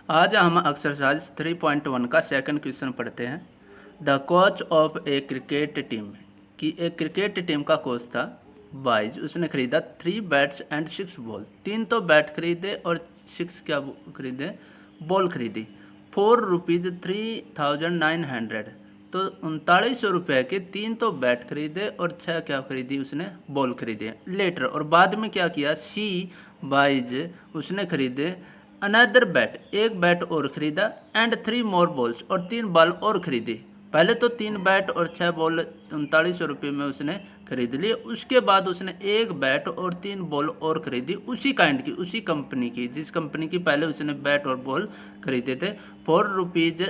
आज हम एक्सरसाइज 3.1 का सेकंड क्वेश्चन पढ़ते हैं। The coach of A cricket team, कि एक क्रिकेट टीम का कोच था बाइज, उसने खरीदा 3 बैट्स एंड 6 बॉल। 3 तो बैट खरीदे और 6 क्या खरीदे, बॉल खरीदी। 4 रुपीज़ 3900, तो 3900 रुपये के 3 तो बैट खरीदे और 6 क्या खरीदी, उसने बॉल खरीदे। लेटर, और बाद में क्या किया, सी बाइज उसने खरीदे अनदर बैट, एक बैट और खरीदा, एंड 3 मोर बॉल्स, और 3 बॉल और खरीदी। पहले तो 3 बैट और 6 बॉल 3900 रुपये में उसने खरीद लिए। उसके बाद उसने एक बैट और 3 बॉल और खरीदी, उसी काइंड की, उसी कंपनी की, जिस कंपनी की पहले उसने बैट और बॉल खरीदे थे। 4 रुपीज़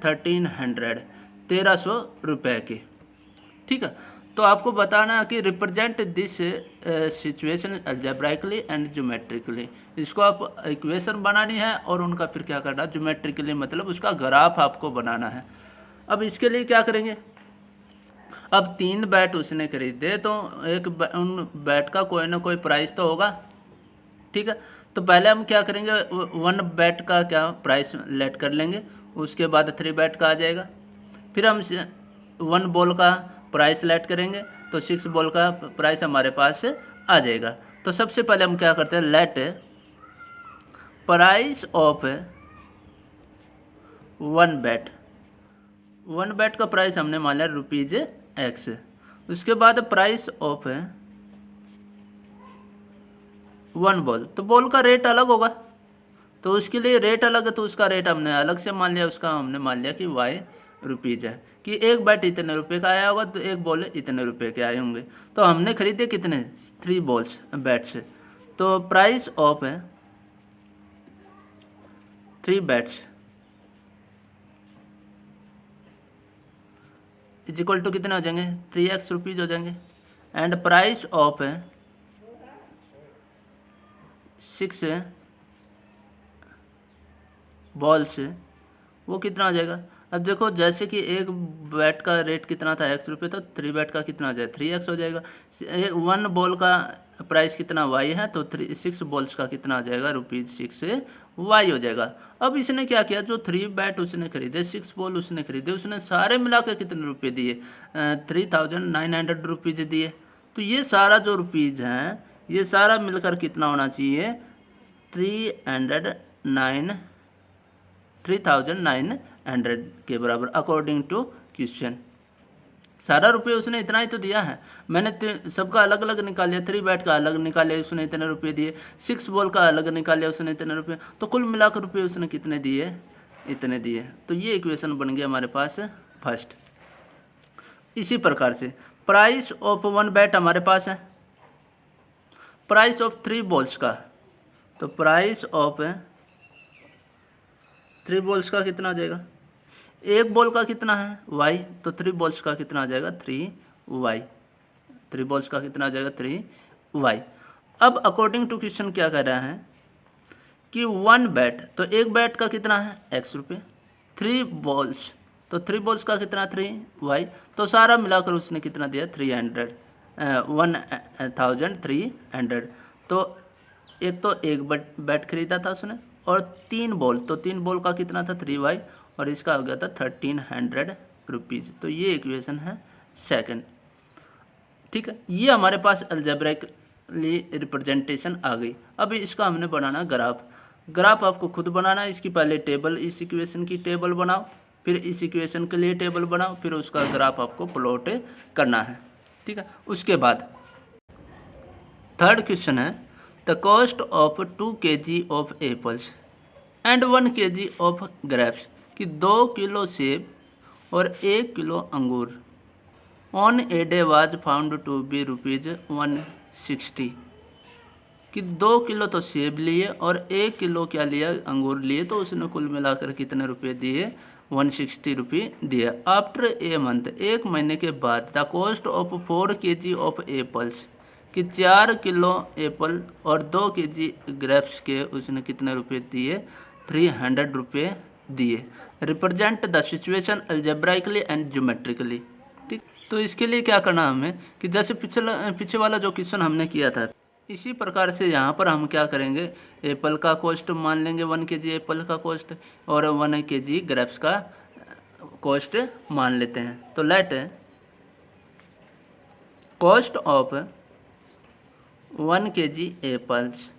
1300, 1300 रुपये के। ठीक है, तो आपको बताना है कि represent this situation algebraically and geometrically. इसको आप इक्वेशन बनानी है और उनका फिर क्या करना है, ज्योमेट्रिकली, मतलब उसका ग्राफ आपको बनाना है। अब इसके लिए क्या करेंगे, अब 3 बैट उसने खरीदे तो उन बैट का कोई ना कोई प्राइस तो होगा। ठीक है, तो पहले हम क्या करेंगे, 1 बैट का क्या प्राइस लेट कर लेंगे, उसके बाद 3 बैट का आ जाएगा। फिर हम 1 बॉल का प्राइस लेट करेंगे तो 6 बॉल का प्राइस हमारे पास आ जाएगा। तो सबसे पहले हम क्या करते हैं, late price of 1 bat, 1 bat का प्राइस हमने मान लिया रुपीज x। उसके बाद प्राइस ऑफ 1 बॉल, तो बॉल का रेट अलग होगा, तो उसके लिए रेट अलग है, तो उसका रेट हमने अलग से मान लिया, उसका हमने मान लिया कि y रुपीज़ है, कि एक बैट इतने रुपए का आया होगा तो एक बॉल इतने रुपए के आए होंगे। तो हमने खरीदे कितने, 3 बॉल्स बैट्स, तो price of 3 bats is equal to कितने हो जाएंगे, 3x रुपीज़ हो जाएंगे। एंड प्राइस ऑफ 6 बॉल्स, वो कितना हो जाएगा। अब देखो, जैसे कि एक बैट का रेट कितना था, x रुपये, तो 3 बैट का कितना हो जाएगा, 3x हो जाएगा। 1 बॉल का प्राइस कितना y है, तो 6 बॉल्स का कितना आ जाएगा, ₹6y हो जाएगा। अब इसने क्या किया, जो 3 बैट उसने खरीदे, 6 बॉल उसने खरीदे, उसने सारे मिलाकर कितने रुपये दिए, 3900 रुपीज़ दिए। तो ये सारा जो रुपीज़ हैं, ये सारा मिलकर कितना होना चाहिए, 3900 के बराबर, अकॉर्डिंग टू क्वेश्चन। सारा रुपये उसने इतना ही तो दिया है, मैंने सबका अलग अलग निकाल लिया, 3 बैट का अलग निकाल लिया, उसने इतने रुपये दिए, 6 बॉल का अलग निकाल लिया, उसने इतने रुपये, तो कुल मिलाकर रुपये उसने कितने दिए, इतने दिए। तो ये इक्वेशन बन गया हमारे पास फर्स्ट। इसी प्रकार से प्राइस ऑफ 1 बैट हमारे पास है, प्राइस ऑफ 3 बॉल्स का, तो प्राइस ऑफ 3 बॉल्स का कितना आ जाएगा, एक बॉल का कितना है y, तो 3 बॉल्स का कितना आ जाएगा, 3y, 3 बॉल्स का कितना आ जाएगा, 3y। अब अकॉर्डिंग टू क्वेश्चन क्या कह रहा है कि 1 बैट, तो एक बैट का कितना है, x रुपये, 3 बॉल्स, तो 3 बॉल्स का कितना, 3y, तो सारा मिलाकर उसने कितना दिया, 1300। तो एक बैट खरीदा था उसने, और 3 बॉल, तो 3 बॉल का कितना था, 3y, और इसका हो गया था 1300 रुपीज़। तो ये इक्वेशन है सेकंड। ठीक है, ये हमारे पास अलजेब्रिकली रिप्रेजेंटेशन आ गई। अब इसका हमने बनाना ग्राफ। ग्राफ आपको खुद बनाना है, इसकी पहले टेबल, इस इक्वेशन की टेबल बनाओ, फिर इस इक्वेशन के लिए टेबल बनाओ, फिर उसका ग्राफ आपको प्लॉट करना है। ठीक है, उसके बाद थर्ड क्वेश्चन है, the cost of 2 kg of apples and 1 kg of grapes, कि 2 किलो सेब और 1 किलो अंगूर on a day was found to be ₹160, कि 2 किलो तो सेब लिए और 1 किलो क्या लिया, अंगूर लिए, तो उसने कुल मिलाकर कितने रुपए दिए, 160 रुपये दिए। आफ्टर ए मंथ, 1 महीने के बाद, the cost of 4 kg of apples, कि 4 किलो एप्पल और 2 kg ग्रेप्स के उसने कितने रुपये दिए, 300 रुपये दिए। Represent the situation algebraically and geometrically. ठीक, तो इसके लिए क्या करना हमें, कि जैसे पीछे वाला जो क्वेश्चन हमने किया था, इसी प्रकार से यहाँ पर हम क्या करेंगे, एप्पल का कॉस्ट मान लेंगे 1 kg एप्पल का कॉस्ट और 1 kg ग्रेप्स का कॉस्ट मान लेते हैं। तो let cost of 1 kg apples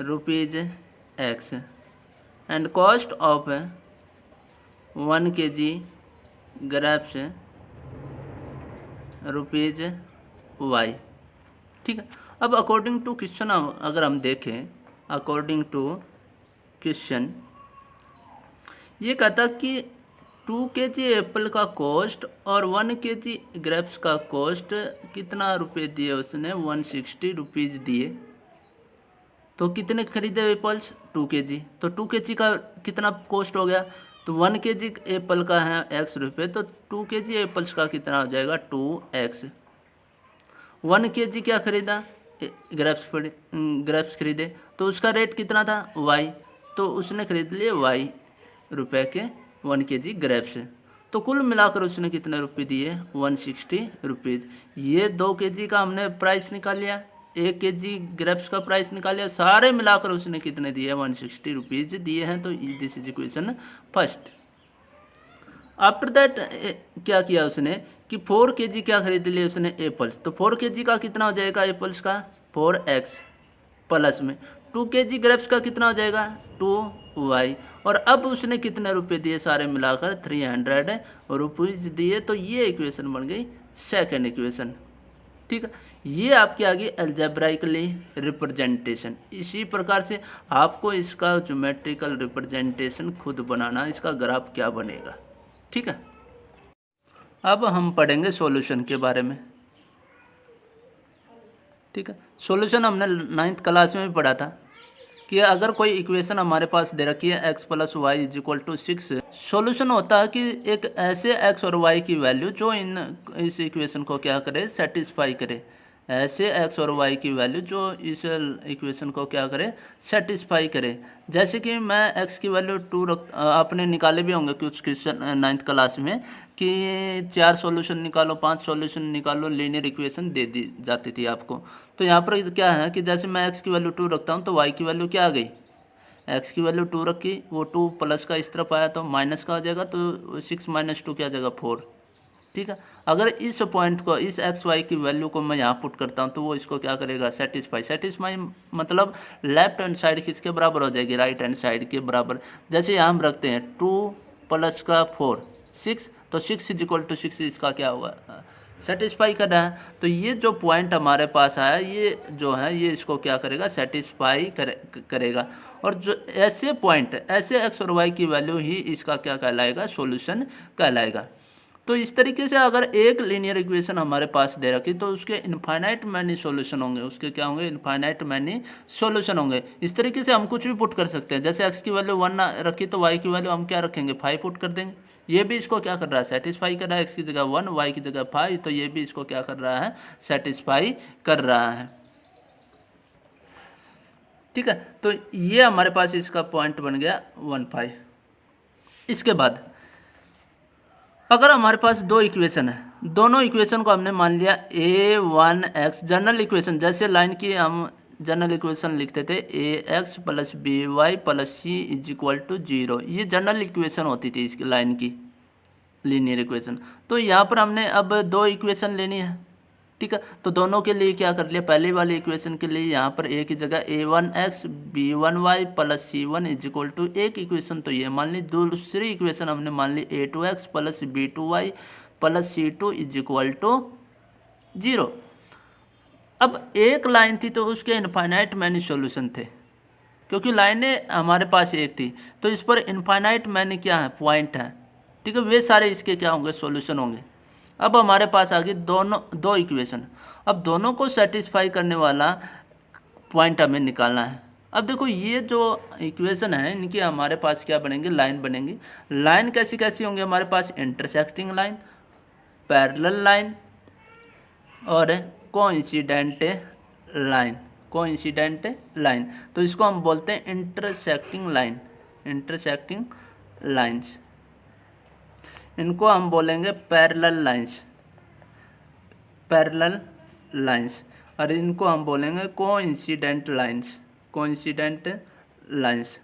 rupees x and cost of 1 kg grapes rupees y. ठीक है। अब अकॉर्डिंग टू क्वेश्चन अगर हम देखें, अकॉर्डिंग टू क्वेश्चन ये कहता कि 2 kg एप्पल का कॉस्ट और 1 kg ग्रेप्स का कॉस्ट कितना रुपए दिए उसने, 160 रुपीज़ दिए। तो कितने खरीदे एप्पल्स, 2 kg। तो 2 kg का कितना कॉस्ट हो गया, तो 1 kg एप्पल का है x रुपये, तो 2 kg एप्पल्स का कितना हो जाएगा 2x। 1 kg क्या खरीदा, ग्रेप्स खरीदे, तो उसका रेट कितना था y, तो उसने खरीद लिए y रुपए के 1 kg ग्रेप्स। तो कुल मिलाकर उसने कितने रुपये दिए, 160 रुपीज़। ये 2 kg का हमने प्राइस निकाल लिया, 1 kg ग्रेप्स का प्राइस निकाल लिया, सारे मिलाकर उसने कितने दिए, 160 रुपीज़ दिए हैं। तो this is equation first. After that क्या किया उसने कि 4 kg क्या खरीद लिए उसने एप्पल्स, तो 4 kg का कितना हो जाएगा एप्पल्स का 4x प्लस में 2 kg ग्रेप्स का कितना हो जाएगा 2y। और अब उसने कितने रुपए दिए, सारे मिलाकर 300 रुपीज़ दिए। तो ये इक्वेशन बन गई सेकंड इक्वेशन। ठीक है, ये आपकी आ गई अलजेब्राइकली रिप्रेजेंटेशन। इसी प्रकार से आपको इसका ज्योमेट्रिकल रिप्रेजेंटेशन खुद बनाना, इसका ग्राफ क्या बनेगा। ठीक है, अब हम पढ़ेंगे सॉल्यूशन के बारे में। ठीक है, सॉल्यूशन हमने 9th क्लास में भी पढ़ा था कि अगर कोई इक्वेशन हमारे पास दे रखी है x + y = 6, सॉल्यूशन होता है कि एक ऐसे x और y की वैल्यू जो इस इक्वेशन को क्या करे, सेटिस्फाई करे। ऐसे x और y की वैल्यू जो इस इक्वेशन को क्या करे, सेटिस्फाई करे। जैसे कि मैं x की वैल्यू 2 आपने निकाले भी होंगे कुछ क्वेश्चन 9th क्लास में कि 4 सॉल्यूशन निकालो, 5 सॉल्यूशन निकालो, लीनियर इक्वेशन दे दी जाती थी आपको। तो यहाँ पर क्या है कि जैसे मैं x की वैल्यू 2 रखता हूँ तो y की वैल्यू क्या आ गई, x की वैल्यू 2 रखी, वो 2 प्लस का इस तरफ आया तो माइनस का हो जाएगा, तो 6 - 2 क्या आ जाएगा 4। ठीक है, अगर इस पॉइंट को, इस एक्स वाई की वैल्यू को मैं यहाँ पुट करता हूँ तो वो इसको क्या करेगा, सेटिस्फाई मतलब लेफ्ट हैंड साइड किसके बराबर हो जाएगी, राइट हैंड साइड के बराबर। जैसे यहाँ हम रखते हैं 2 + का 4 6, तो 6 = 6 इसका क्या होगा, सेटिस्फाई करना है। तो ये जो पॉइंट हमारे पास आया, ये जो है ये इसको क्या करेगा, सेटिस्फाई करेगा। और जो ऐसे पॉइंट, ऐसे एक्स और वाई की वैल्यू ही इसका क्या कहलाएगा, सॉल्यूशन कहलाएगा। तो इस तरीके से अगर एक लीनियर इक्वेशन हमारे पास दे रखी तो उसके इनफाइनाइट मैनी सॉल्यूशन होंगे, उसके क्या होंगे, इनफाइनाइट मैनी सॉल्यूशन होंगे। इस तरीके से हम कुछ भी पुट कर सकते हैं। जैसे x की वैल्यू 1 रखी तो y की वैल्यू हम क्या रखेंगे, 5 पुट कर देंगे। ये भी इसको क्या कर रहा है, सेटिस्फाई कर रहा है, x की जगह 1 y की जगह 5, तो ये भी इसको क्या कर रहा है, सेटिस्फाई कर रहा है। ठीक है, तो ये हमारे पास इसका पॉइंट बन गया 1 5। इसके बाद अगर हमारे पास दो इक्वेशन है, दोनों इक्वेशन को हमने मान लिया a1x जनरल इक्वेशन, जैसे लाइन की हम जनरल इक्वेशन लिखते थे ax + by + c = 0, ये जनरल इक्वेशन होती थी इसकी लाइन की लीनियर इक्वेशन। तो यहाँ पर हमने अब दो इक्वेशन लेनी है। ठीक है, तो दोनों के लिए क्या कर लिया, पहले वाली इक्वेशन के लिए यहाँ पर a की जगह a1x b1y + c1 = एक इक्वेशन तो ये मान ली। दूसरी इक्वेशन हमने मान ली a2x + b2y + c2 = 0। अब एक लाइन थी तो उसके इनफाइनाइट मैनी सॉल्यूशन थे, क्योंकि लाइनें हमारे पास एक थी तो इस पर इनफाइनाइट मैनी क्या है, पॉइंट है। ठीक है, वे सारे इसके क्या होंगे, सॉल्यूशन होंगे। अब हमारे पास आ गई दो इक्वेशन। अब दोनों को सेटिस्फाई करने वाला पॉइंट हमें निकालना है। अब देखो ये जो इक्वेशन है इनकी हमारे पास क्या बनेंगे, लाइन बनेंगी। लाइन कैसी कैसी होंगी हमारे पास, इंटरसेक्टिंग लाइन, पैरेलल लाइन और कोइंसिडेंट लाइन। कोइंसिडेंट लाइन तो इसको हम बोलते हैं इंटरसेक्टिंग लाइन, इंटरसेक्टिंग लाइन्स। इनको हम बोलेंगे पैरेलल लाइंस, पैरेलल लाइंस। और इनको हम बोलेंगे कोइंसिडेंट लाइंस, कोइंसिडेंट लाइंस।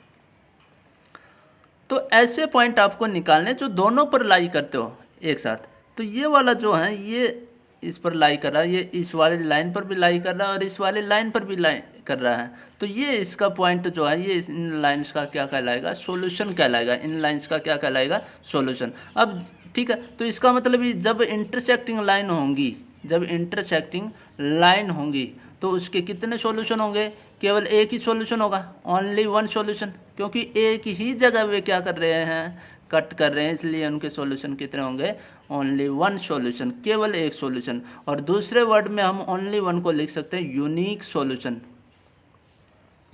तो ऐसे पॉइंट आपको निकालने जो दोनों पर लाई करते हो एक साथ। तो ये वाला जो है ये इस पर लाई कर रहा है, ये इस वाली लाइन पर भी लाई कर रहा है और इस वाली लाइन पर भी लाई कर रहा है। तो ये इसका पॉइंट जो है ये इन लाइंस का क्या कहलाएगा, सॉल्यूशन कहलाएगा। इन लाइंस का क्या कहलाएगा, सॉल्यूशन। अब ठीक है, तो इसका मतलब जब इंटरसेक्टिंग लाइन होंगी, जब इंटरसेक्टिंग लाइन होंगी तो उसके कितने सॉल्यूशन होंगे, केवल एक ही सॉल्यूशन होगा, ओनली वन सॉल्यूशन, क्योंकि एक ही जगह वे क्या कर रहे हैं, कट कर रहे हैं, इसलिए उनके सॉल्यूशन कितने होंगे, ओनली वन सॉल्यूशन, केवल एक सॉल्यूशन। और दूसरे वर्ड में हम ओनली वन को लिख सकते हैं यूनिक सॉल्यूशन,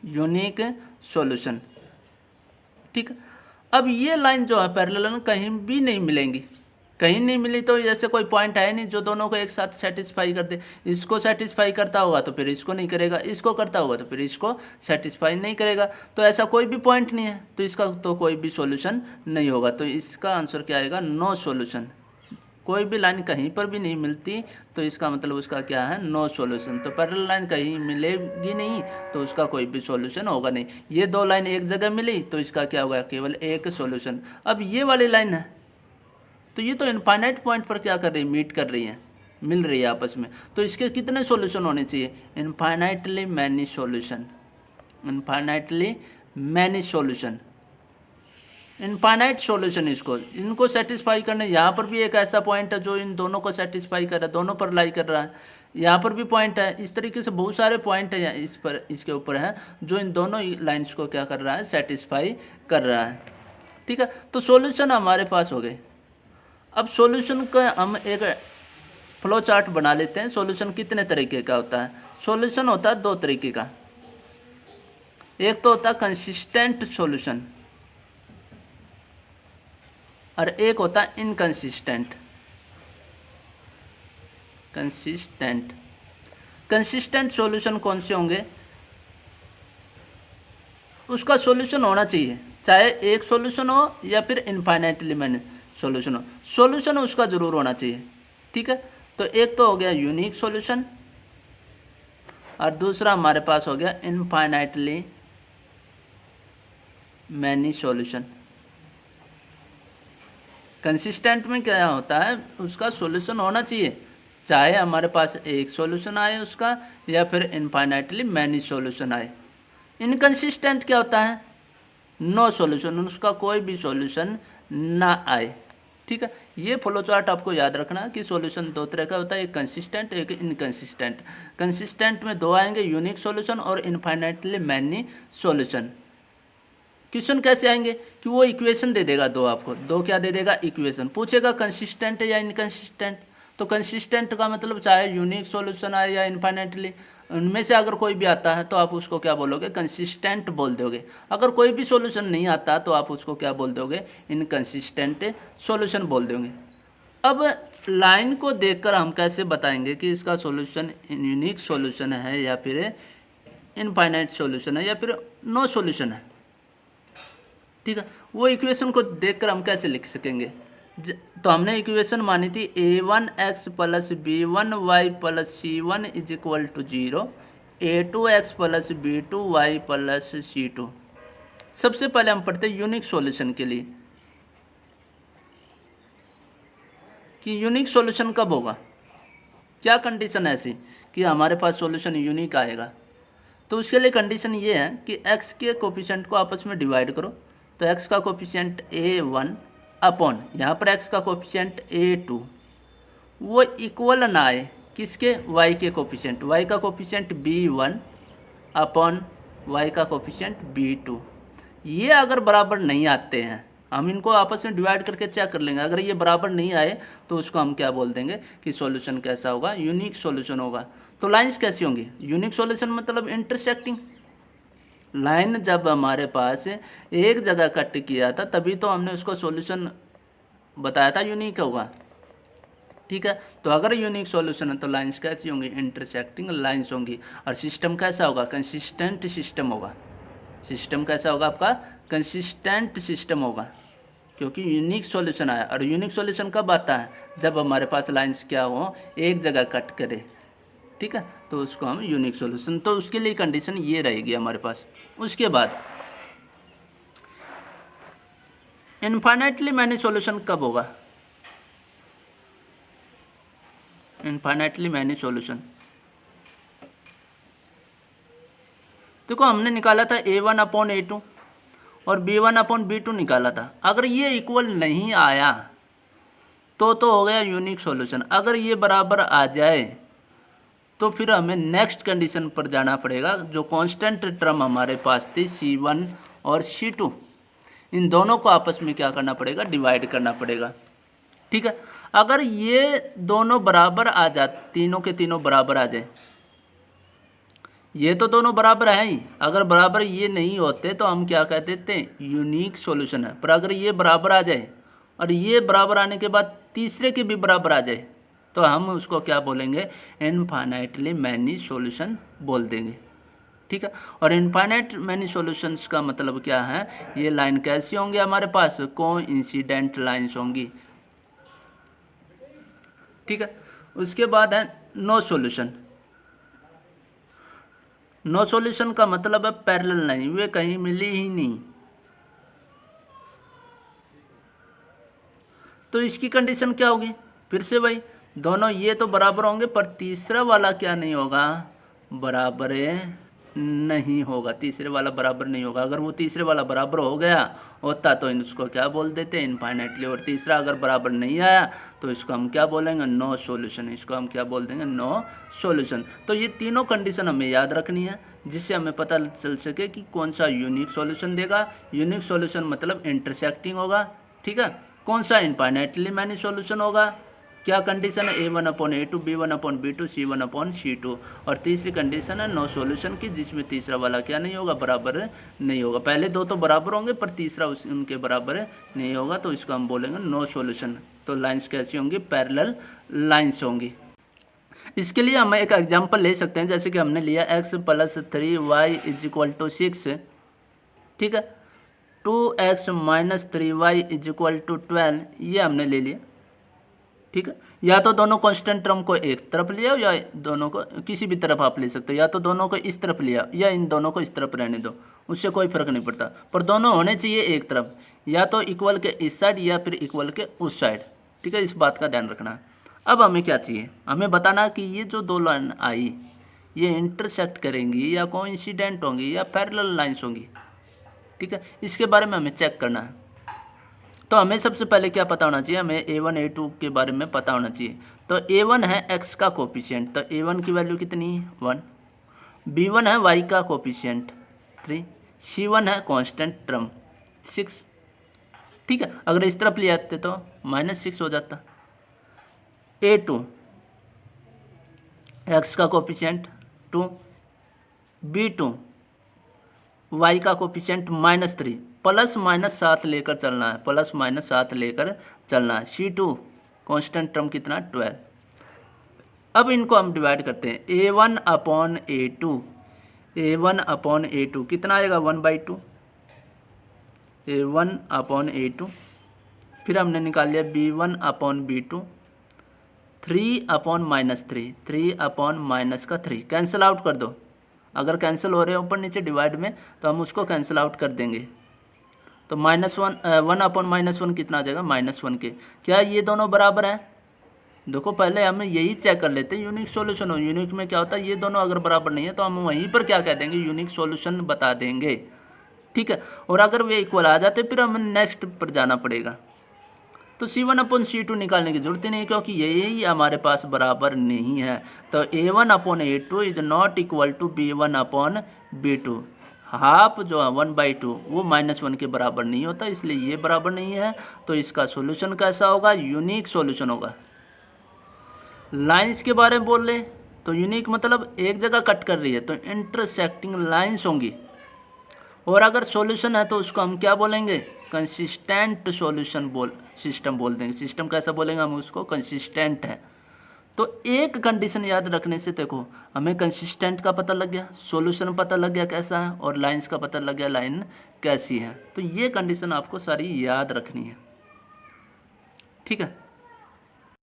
यूनिक सॉल्यूशन। ठीक है, अब ये लाइन जो है पैरेलल कहीं भी नहीं मिलेंगी, कहीं नहीं मिली तो जैसे कोई पॉइंट है नहीं जो दोनों को एक साथ सेटिस्फाई कर दे। इसको सेटिस्फाई करता होगा तो फिर इसको नहीं करेगा, इसको करता होगा तो फिर इसको सेटिस्फाई नहीं करेगा। तो ऐसा कोई भी पॉइंट नहीं है, तो इसका तो कोई भी सॉल्यूशन नहीं होगा। तो इसका आंसर क्या आएगा, नो सॉल्यूशन। कोई भी लाइन कहीं पर भी नहीं मिलती तो इसका मतलब उसका क्या है, नो सॉल्यूशन। तो पैरेलल लाइन कहीं मिलेगी नहीं तो उसका कोई भी सॉल्यूशन होगा नहीं। ये दो लाइन एक जगह मिली तो इसका क्या होगा, केवल एक सॉल्यूशन। अब ये वाली लाइन है तो ये तो इनफाइनाइट पॉइंट पर क्या कर रही है, मीट कर रही है, मिल रही है आपस में। तो इसके कितने सॉल्यूशन होने चाहिए, infinitely many solution, infinitely many solution, infinite solution. इनको सेटिस्फाई करने, यहाँ पर भी एक ऐसा पॉइंट है जो इन दोनों को सेटिस्फाई कर रहा है, दोनों पर लाई कर रहा है। यहाँ पर भी पॉइंट है, इस तरीके से बहुत सारे पॉइंट है इस पर, इसके ऊपर है जो इन दोनों लाइन्स को क्या कर रहा है, सेटिस्फाई कर रहा है। ठीक है, तो सॉल्यूशन हमारे पास हो गए। अब सॉल्यूशन का हम एक फ्लो चार्ट बना लेते हैं। सॉल्यूशन कितने तरीके का होता है, सॉल्यूशन होता है दो तरीके का। एक तो होता है कंसिस्टेंट सॉल्यूशन और एक होता है इनकंसिस्टेंट। कंसिस्टेंट, कंसिस्टेंट सॉल्यूशन कौन से होंगे, उसका सॉल्यूशन होना चाहिए, चाहे एक सॉल्यूशन हो या फिर इनफाइनाइटली मैनी सॉल्यूशन हो, सॉल्यूशन उसका जरूर होना चाहिए। ठीक है, तो एक तो हो गया यूनिक सॉल्यूशन और दूसरा हमारे पास हो गया इनफाइनाइटली मैनी सॉल्यूशन। कंसिस्टेंट में क्या होता है, उसका सॉल्यूशन होना चाहिए, चाहे हमारे पास एक सॉल्यूशन आए उसका या फिर इनफाइनाइटली मैनी सॉल्यूशन आए। इनकंसिस्टेंट क्या होता है, नो सॉल्यूशन, उसका कोई भी सॉल्यूशन ना आए। ठीक है, ये फ्लो चार्ट आपको याद रखना कि सॉल्यूशन दो तरह का होता है, एक कंसिस्टेंट एक इनकंसिस्टेंट। कंसिस्टेंट में दो आएंगे, यूनिक सॉल्यूशन और इनफाइनाइटली मैनी सॉल्यूशन। क्वेश्चन कैसे आएंगे कि वो इक्वेशन दे देगा दो, आपको दो क्या दे देगा, इक्वेशन पूछेगा कंसिस्टेंट या इनकंसिस्टेंट। तो कंसिस्टेंट का मतलब चाहे यूनिक सॉल्यूशन आए या इनफाइनाइटली, उनमें से अगर कोई भी आता है तो आप उसको क्या बोलोगे, कंसिस्टेंट बोल दोगे। अगर कोई भी सॉल्यूशन नहीं आता तो आप उसको क्या बोल दोगे, इनकंसिस्टेंट सॉल्यूशन बोल दोगे। अब लाइन को देखकर हम कैसे बताएंगे कि इसका सॉल्यूशन यूनिक सॉल्यूशन है या फिर इनफाइनाइट सॉल्यूशन है या फिर नो सॉल्यूशन है। ठीक है, वो इक्वेशन को देखकर हम कैसे लिख सकेंगे। तो हमने इक्वेशन मानी थी a1x plus b1y plus c1 is equal to 0, a2x plus b2y plus c2। सबसे पहले हम पढ़ते हैं यूनिक सॉल्यूशन के लिए कि यूनिक सॉल्यूशन कब होगा, क्या कंडीशन है ऐसी कि हमारे पास सॉल्यूशन यूनिक आएगा। तो उसके लिए कंडीशन ये है कि x के कोफिशिएंट को आपस में डिवाइड करो, तो x का कोफिशिएंट a1 अपॉन यहाँ पर x का कोफिशिएंट a2 वो इक्वल ना आए किसके, y के कोफिशिएंट, y का कोफिशिएंट b1 अपॉन y का कोफिशिएंट b2। ये अगर बराबर नहीं आते हैं, हम इनको आपस में डिवाइड करके चेक कर लेंगे, अगर ये बराबर नहीं आए तो उसको हम क्या बोल देंगे कि सॉल्यूशन कैसा होगा, यूनिक सॉल्यूशन होगा। तो लाइंस कैसी होंगी, यूनिक सॉल्यूशन मतलब इंटरसेक्टिंग लाइन, जब हमारे पास एक जगह कट किया था तभी तो हमने उसको सॉल्यूशन बताया था यूनिक होगा। ठीक है, तो अगर यूनिक सॉल्यूशन है तो लाइंस कैसी होंगी, इंटरसेक्टिंग लाइंस होंगी। और सिस्टम कैसा होगा, कंसिस्टेंट सिस्टम होगा। सिस्टम कैसा होगा आपका, कंसिस्टेंट सिस्टम होगा, क्योंकि यूनिक सॉल्यूशन आया। और यूनिक सॉल्यूशन कब आता है, जब हमारे पास लाइंस क्या हो, एक जगह कट करे, ठीक है, तो उसको हम यूनिक सॉल्यूशन, तो उसके लिए कंडीशन ये रहेगी हमारे पास। उसके बाद इनफाइनाइटली मैनी सॉल्यूशन कब होगा? इनफाइनाइटली मैनी सॉल्यूशन देखो हमने निकाला था A1/A2 और B1/B2 निकाला था। अगर ये इक्वल नहीं आया तो हो गया यूनिक सॉल्यूशन। अगर ये बराबर आ जाए तो फिर हमें नेक्स्ट कंडीशन पर जाना पड़ेगा। जो कांस्टेंट टर्म हमारे पास थी C1 और C2, इन दोनों को आपस में क्या करना पड़ेगा? डिवाइड करना पड़ेगा। ठीक है, अगर ये दोनों बराबर आ जाए, तीनों के तीनों बराबर आ जाए, ये तो दोनों बराबर हैं ही, अगर बराबर ये नहीं होते तो हम क्या कह देते हैं? यूनिक सॉल्यूशन है। पर अगर ये बराबर आ जाए और ये बराबर आने के बाद तीसरे के भी बराबर आ जाए तो हम उसको क्या बोलेंगे? इनफाइनाइटली मैनी सॉल्यूशन बोल देंगे। ठीक है, और इनफाइनाइट मैनी सॉल्यूशंस का मतलब क्या है? ये लाइन कैसी होंगी हमारे पास? कोइंसिडेंट लाइन्स होंगी। ठीक है, उसके बाद है नो सॉल्यूशन। नो सॉल्यूशन का मतलब है पैरेलल लाइन, वे कहीं मिली ही नहीं। तो इसकी कंडीशन क्या होगी? फिर से भाई दोनों ये तो बराबर होंगे पर तीसरा वाला क्या नहीं होगा? बराबर नहीं होगा। तीसरे वाला बराबर नहीं होगा। अगर वो तीसरे वाला बराबर हो गया होता तो इसको क्या बोल देते? इनफाइनाइटली। और तीसरा अगर बराबर नहीं आया तो इसको हम क्या बोलेंगे? No solution. इसको हम क्या बोल देंगे? No solution. तो ये तीनों कंडीशन हमें याद रखनी है जिससे हमें पता चल सके कि कौन सा यूनिक सॉल्यूशन देगा। यूनिक सॉल्यूशन मतलब इंटरसेक्टिंग होगा। ठीक है, कौन सा? इनफाइनाइटली मैनी सॉल्यूशन होगा। क्या कंडीशन है? A1/A2, B1/B2, C1/C2। और तीसरी कंडीशन है नो सॉल्यूशन की, जिसमें तीसरा वाला क्या नहीं होगा? बराबर नहीं होगा। पहले दो तो बराबर होंगे पर तीसरा उनके बराबर नहीं होगा, तो इसको हम बोलेंगे नो सॉल्यूशन। तो लाइंस कैसी होंगी? पैरेलल लाइंस होंगी। इसके लिए हम एक एग्जाम्पल ले सकते हैं, जैसे कि हमने लिया x + 3y = 6। ठीक है, 2x - 3y = 12, ये हमने ले लिया। ठीक है, या तो दोनों कांस्टेंट टर्म को एक तरफ लिया या दोनों को किसी भी तरफ आप ले सकते हो, या तो दोनों को इस तरफ लिया या इन दोनों को इस तरफ रहने दो, उससे कोई फर्क नहीं पड़ता। पर दोनों होने चाहिए एक तरफ, या तो इक्वल के इस साइड या फिर इक्वल के उस साइड। ठीक है, इस बात का ध्यान रखना है। अब हमें क्या चाहिए? हमें बताना कि ये जो दो लाइन आई ये इंटरसेक्ट करेंगी या कोइंसिडेंट होंगी या पैरेलल लाइंस होंगी। ठीक है, इसके बारे में हमें चेक करना है। तो हमें सबसे पहले क्या पता होना चाहिए? हमें A1 A2 के बारे में पता होना चाहिए। तो A1 है x का कोफिशिएंट, तो A1 की वैल्यू कितनी है? 1। B1 है y का कोफिशिएंट 3। C1 है कांस्टेंट टर्म 6। ठीक है, अगर इस तरफ ले आते तो -6 हो जाता। A2 x का कोफिशिएंट 2। B2 y का कोफिशिएंट -3, ±7 लेकर चलना है, ±7 लेकर चलना है। C2 कांस्टेंट टर्म कितना? 12। अब इनको हम डिवाइड करते हैं। A1/A2, A1/A2 कितना आएगा? 1/2। A1/A2, फिर हमने निकाल लिया B1/B2, 3/-3, 3/-3 कैंसिल आउट कर दो। अगर कैंसिल हो रहे हैं ऊपर नीचे डिवाइड में तो हम उसको कैंसिल आउट कर देंगे। तो -1 कितना आ जाएगा? -1 के। क्या ये दोनों बराबर हैं? देखो पहले हम यही चेक कर लेते हैं यूनिक सॉल्यूशन हो। यूनिक में क्या होता है? ये दोनों अगर बराबर नहीं है तो हम वहीं पर क्या कह देंगे? यूनिक सॉल्यूशन बता देंगे। ठीक है, और अगर वे इक्वल आ जाते फिर हमें नेक्स्ट पर जाना पड़ेगा। तो C1/C2 निकालने की जरूरत ही नहीं, क्योंकि यही हमारे पास बराबर नहीं है। तो A1/A2 is not equal to B1/B2। Half जो है 1/2 वो -1 के बराबर नहीं होता, इसलिए ये बराबर नहीं है। तो इसका सॉल्यूशन कैसा होगा? यूनिक सॉल्यूशन होगा। लाइंस के बारे में बोल ले तो यूनिक मतलब एक जगह कट कर रही है तो इंटरसेक्टिंग लाइंस होंगी। और अगर सॉल्यूशन है तो उसको हम क्या बोलेंगे? कंसिस्टेंट सॉल्यूशन सिस्टम बोल देंगे। सिस्टम कैसा बोलेंगे हम उसको? कंसिस्टेंट है। तो एक कंडीशन याद रखने से देखो हमें कंसिस्टेंट का पता लग गया, सॉल्यूशन पता लग गया कैसा है, और लाइंस का पता लग गया लाइन कैसी है। तो ये कंडीशन आपको सारी याद रखनी है। ठीक है।